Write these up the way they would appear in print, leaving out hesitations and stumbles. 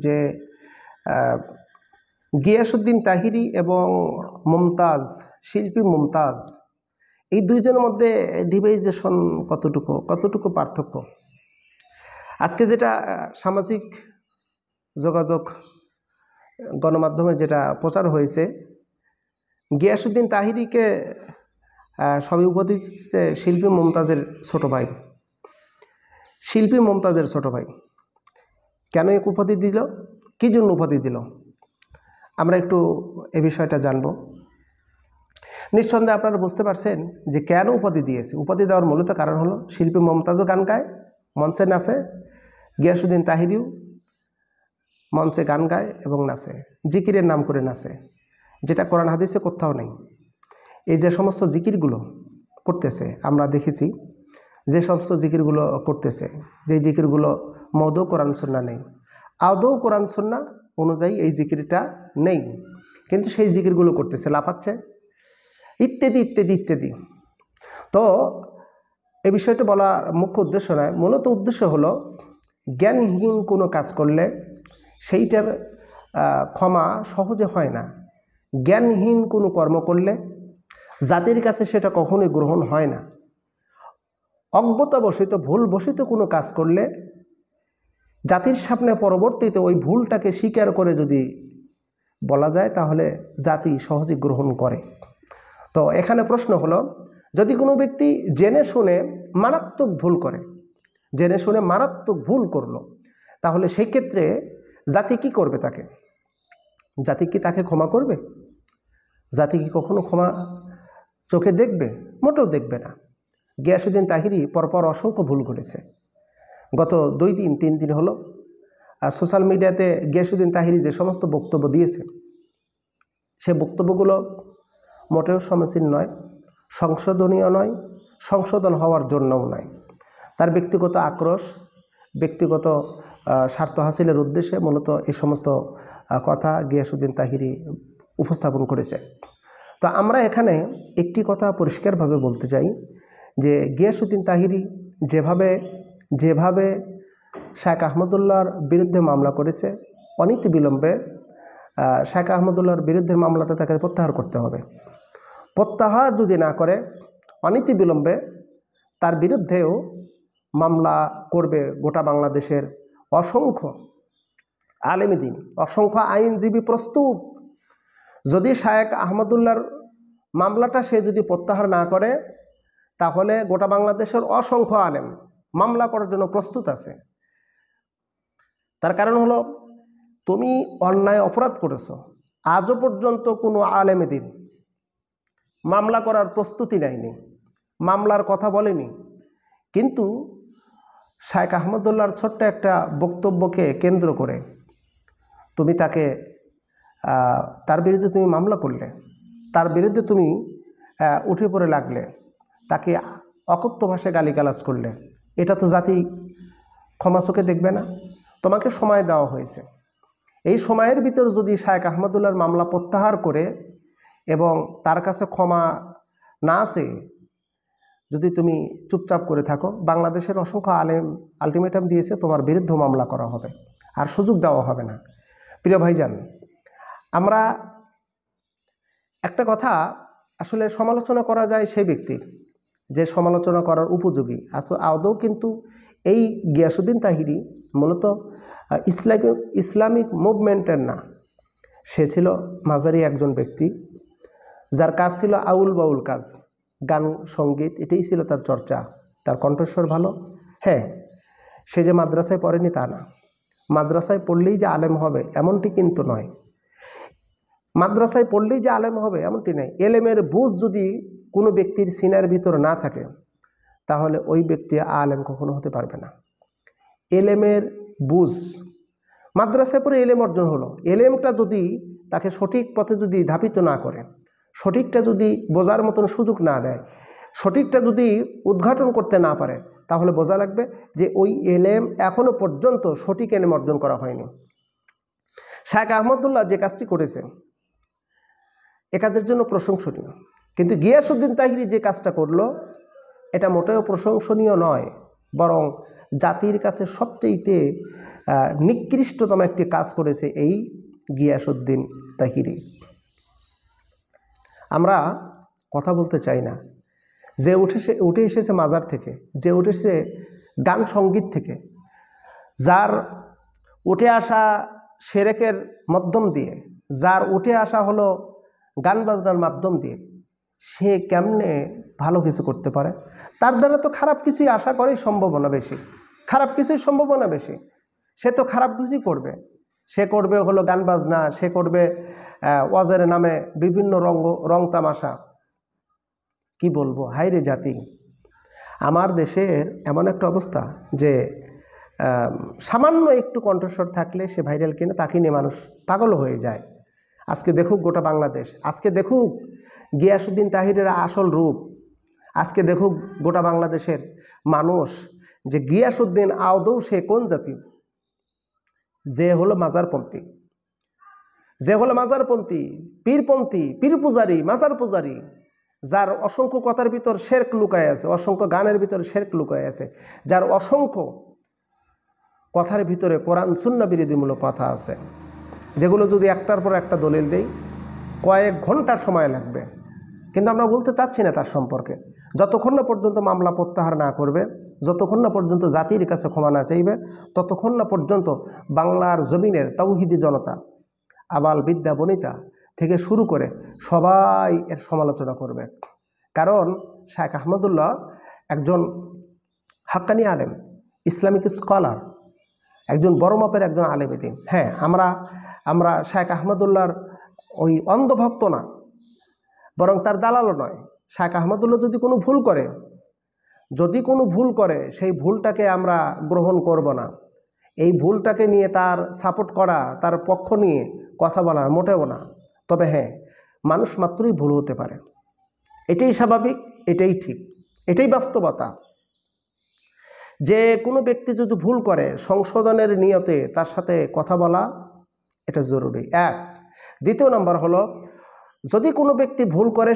যে গিয়াসউদ্দিন তাহিরি এবং মুমতাজ, শিল্পী মুমতাজ, এই দুইজনের মধ্যে ডিভাইজেশন কতটুকু পার্থক্য। আজকে যেটা সামাজিক যোগাযোগ গণমাধ্যমে যেটা প্রচার হয়েছে, গিয়াসউদ্দিন তাহিরিকে সবাই উপাধি দিচ্ছে শিল্পী মুমতাজের ছোট ভাই। শিল্পী মুমতাজের ছোট ভাই কেন এক উপাধি দিল, কী জন্য উপাধি দিল, আমরা একটু এ বিষয়টা জানব। নিঃসন্দেহে আপনারা বুঝতে পারছেন যে কেন উপাধি দিয়েছে। উপাধি দেওয়ার মূলত কারণ হলো শিল্পী মুমতাজও গান গায়, মঞ্চে নাচে, গিয়াসউদ্দিন তাহিরিও মঞ্চে গান গায় এবং নাচে, জিকিরের নাম করে নাচে, যেটা কোরআন হাদিসে কোথাও নেই। এই যে সমস্ত জিকিরগুলো করতেছে, আমরা দেখেছি যে সমস্ত জিকিরগুলো করতেছে, যে জিকিরগুলো মৌদও কোরআন সুন্নাহ নেই, আদৌ কোরআন সুন্নাহ অনুযায়ী এই জিকিরটা নেই, কিন্তু সেই জিকিরগুলো করতেছে, লাফাচ্ছে, ইত্যাদি ইত্যাদি ইত্যাদি। তো এই বিষয়টা বলার মুখ্য উদ্দেশ্য নয়, মূলত উদ্দেশ্য হলো জ্ঞানহীন কোনো কাজ করলে সেইটার ক্ষমা সহজে হয় না। জ্ঞানহীন কোনো কর্ম করলে জাতির কাছে সেটা কখনোই গ্রহণ হয় না। অজ্ঞতাবশত ভুলবশত কোনো কাজ করলে জাতির সামনে পরবর্তীতে ওই ভুলটাকে স্বীকার করে যদি বলা যায় তাহলে জাতি সহজে গ্রহণ করে। তো এখানে প্রশ্ন হলো, যদি কোনো ব্যক্তি জেনে শুনে মারাত্মক ভুল করে, জেনে শুনে মারাত্মক ভুল করলো, তাহলে সেই ক্ষেত্রে জাতি কি করবে? জাতি কি তাকে ক্ষমা করবে? জাতি কি কখনো ক্ষমা চোখে দেখবে? মোটেও দেখবে না। গিয়াসউদ্দিন তাহিরি পরপর অসংখ্য ভুল করেছে। গত 2 দিন 3 দিন হলো সোশ্যাল মিডিয়াতে গিয়াসউদ্দিন তাহিরি যে সমস্ত বক্তব্য দিয়েছে, সে বক্তব্যগুলো মোটেও সমীচীন নয়, সংশোধনীয় নয়, সংশোধন হওয়ার জন্যও নয়। তার ব্যক্তিগত আক্রোশ, ব্যক্তিগত স্বার্থ হাসিলের উদ্দেশ্যে মূলত এই সমস্ত কথা গিয়াসউদ্দিন তাহিরি উপস্থাপন করেছে। তো আমরা এখানে একটি কথা পরিষ্কারভাবে বলতে চাই যে গিয়াসউদ্দিন তাহিরি যেভাবে শেখ আহমদুল্লাহর বিরুদ্ধে মামলা করেছে, অনীতি বিলম্বে শেখ আহমদুল্লাহর বিরুদ্ধে মামলাটা তাকে প্রত্যাহার করতে হবে। প্রত্যাহার যদি না করে অনীতি বিলম্বে তার বিরুদ্ধেও মামলা করবে গোটা বাংলাদেশের অসংখ্য আলেম দ্বীন, অসংখ্য আইনজীবী প্রস্তুত। যদি শেখ আহমদুল্লাহর মামলাটা সে যদি প্রত্যাহার না করে, তাহলে গোটা বাংলাদেশের অসংখ্য আলেম মামলা করার জন্য প্রস্তুত আছে। তার কারণ হলো, তুমি অন্যায় অপরাধ করেছো, আজও পর্যন্ত কোনো আলেম দ্বীন মামলা করার প্রস্তুতি নেয়নি, মামলার কথা বলেনি। কিন্তু শেখ আহমদুল্লাহর ছোট্ট একটা বক্তব্যকে কেন্দ্র করে তুমি তার বিরুদ্ধে তুমি মামলা করলে, তার বিরুদ্ধে তুমি উঠে পড়ে লাগলে, তাকে অকথ্য ভাষায় গালিগালাজ করলে, এটা তো জাতি ক্ষমা চোখে দেখবে না। তোমাকে সময় দেওয়া হয়েছে, এই সময়ের ভিতর যদি শেখ আহমদুল্লাহর মামলা প্রত্যাহার করে এবং তার কাছে ক্ষমা না আসে, যদি তুমি চুপচাপ করে থাকো, বাংলাদেশের অসংখ্য আলেম আলটিমেটাম দিয়েছে, তোমার বিরুদ্ধে মামলা করা হবে, আর সুযোগ দেওয়া হবে না। প্রিয় ভাইজান, আমরা একটা কথা আসলে সমালোচনা করা যায় সেই ব্যক্তির যে সমালোচনা করার উপযোগী। আদৌ কিন্তু এই গিয়াসউদ্দিন তাহিরি মূলত ইসলামিক মুভমেন্টের না, সে ছিল মাঝারি একজন ব্যক্তি, যার কাজ ছিল আউল বাউল কাজ, গান সঙ্গীত, এটাই ছিল তার চর্চা। তার কণ্ঠস্বর ভালো। হ্যাঁ, সে যে মাদ্রাসায় পড়েনি তা না, মাদ্রাসায় পড়লেই যে আলেম হবে এমনটি কিন্তু নয়, মাদ্রাসায় পড়লেই যে আলেম হবে এমনটি নয়। এলেমের বুঝ যদি কোনো ব্যক্তির সিনার ভিতর না থাকে, তাহলে ওই ব্যক্তি আলেম কখনো হতে পারবে না। এলেমের বুঝ, মাদ্রাসায় পড়ে এলেম অর্জন হলো, এলেমটা যদি তাকে সঠিক পথে যদি ধাবিত না করে, সঠিকটা যদি বোঝার মতন সুযোগ না দেয়, সঠিকটা যদি উদ্ঘাটন করতে না পারে, তাহলে বোঝা লাগবে যে ওই এলেম এখনো পর্যন্ত সঠিক এলেম অর্জন করা হয়নি। শেখ আহমদুল্লাহ যে কাজটি করেছে এ কাজের জন্য প্রশংসনীয়, কিন্তু গিয়াসউদ্দিন তাহিরি যে কাজটা করলো এটা মোটেও প্রশংসনীয় নয়, বরং জাতির কাছে সবচেয়ে নিকৃষ্টতম একটি কাজ করেছে এই গিয়াসউদ্দিন তাহিরি। আমরা কথা বলতে চাই না, যে উঠে এসেছে মাজার থেকে, যে উঠেছে গান সঙ্গীত থেকে, যার উঠে আসা শিরকের মাধ্যম দিয়ে, যার উঠে আসা হলো গান বাজনার মাধ্যম দিয়ে, সে কেমনে ভালো কিছু করতে পারে? তার দ্বারা তো খারাপ কিছুই আশা করাই সম্ভাবনা বেশি, খারাপ কিছুই সম্ভাবনা বেশি। সে তো খারাপ কিছুই করবে, সে করবে হলো গান বাজনা, সে করবে ওয়াজের নামে বিভিন্ন রং তামাশা। কি বলবো, হায়রে জাতি! আমার দেশের এমন একটা অবস্থা যে সামান্য একটু কণ্ঠস্বর থাকলে সে ভাইরাল কিনে, তাকে নিয়ে মানুষ পাগল হয়ে যায়। আজকে দেখুক গোটা বাংলাদেশ, আজকে দেখুক গিয়াসউদ্দিন তাহিরের আসল রূপ, আজকে দেখুক গোটা বাংলাদেশের মানুষ যে গিয়াসউদ্দিন আদৌ সে কোন জাতি। যে হলো মাজারপন্থী, যে হলো মাজারপন্থী, পীরপন্থী, পীর পূজারী, মাজার পূজারী, যার অসংখ্য কথার ভিতর শিরক লুকায় আছে, অসংখ্য গানের ভিতরে শিরক লুকায় আছে, যার অসংখ্য কথার ভিতরে কোরআন সুন্নাহ বিরোধীমূলক কথা আছে, যেগুলো যদি একটার পর একটা দলিল দেই কয়েক ঘন্টা সময় লাগবে। কিন্তু আমরা বলতে চাচ্ছি না তার সম্পর্কে। যতক্ষণ না পর্যন্ত মামলা প্রত্যাহার না করবে, যতক্ষণ না পর্যন্ত জাতির কাছে ক্ষমা না চাইবে, ততক্ষণ না পর্যন্ত বাংলার জমিনের তাওহীদি জনতা, আবাল বিদ্যা বনিতা থেকে শুরু করে সবাই এর সমালোচনা করবে। কারণ শায়েখ আহমদুল্লাহ একজন হাক্কানি আলেম, ইসলামিক স্কলার, একজন বড় মাপের একজন আলেম দ্বীন। হ্যাঁ, আমরা শায়েখ আহমদুল্লাহর ওই অন্ধভক্ত না, বরং তার দালালও নয়। শায়েখ আহমদুল্লাহ যদি কোনো ভুল করে সেই ভুলটাকে আমরা গ্রহণ করব না। এই ভুলটাকে নিয়ে তার সাপোর্ট করা, তার পক্ষ নিয়ে কথা বলা মোটেও না। তবে হ্যাঁ, মানুষ মাত্রই ভুল হতে পারে, এটাই স্বাভাবিক, এটাই ঠিক, এটাই বাস্তবতা। যে কোনো ব্যক্তি যদি ভুল করে, সংশোধনের নিয়তে তার সাথে কথা বলা এটা জরুরি। এক। দ্বিতীয় নম্বর হলো, যদি কোনো ব্যক্তি ভুল করে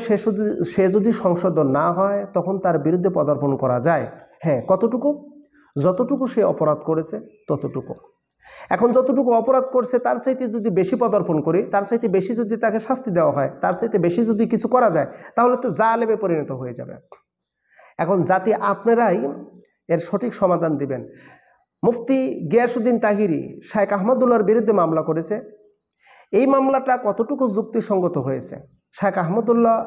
সে যদি সংশোধন না হয়, তখন তার বিরুদ্ধে পদার্পণ করা যায়। হ্যাঁ, কতটুকু? যতটুকু সে অপরাধ করেছে ততটুকু। এখন যতটুকু অপরাধ করছে তার চাইতে যদি বেশি পদার্পণ করি, তার চাইতে বেশি যদি তাকে শাস্তি দেওয়া হয়, তার চাইতে বেশি যদি কিছু করা যায়, তাহলে তো জালেমে পরিণত হয়ে যাবে। এখন জাতি আপনারাই এর সঠিক সমাধান দিবেন। মুফতি গিয়াসউদ্দিন তাহিরি শায়েখ আহমদুল্লাহর বিরুদ্ধে মামলা করেছে, এই মামলাটা কতটুকু যুক্তিসঙ্গত হয়েছে? শায়েখ আহমদুল্লাহ,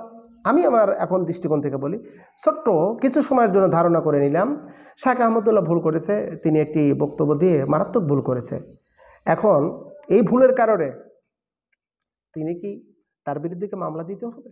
আমি আমার এখন দৃষ্টিকোণ থেকে বলি, ছোট্ট কিছু সময়ের জন্য ধারণা করে নিলাম শায়েখ আহমদুল্লাহ ভুল করেছে, তিনি একটি বক্তব্য দিয়ে মারাত্মক ভুল করেছে। এখন এই ভুলের কারণে তিনি কি তার বিরুদ্ধে মামলা দিতে হবে?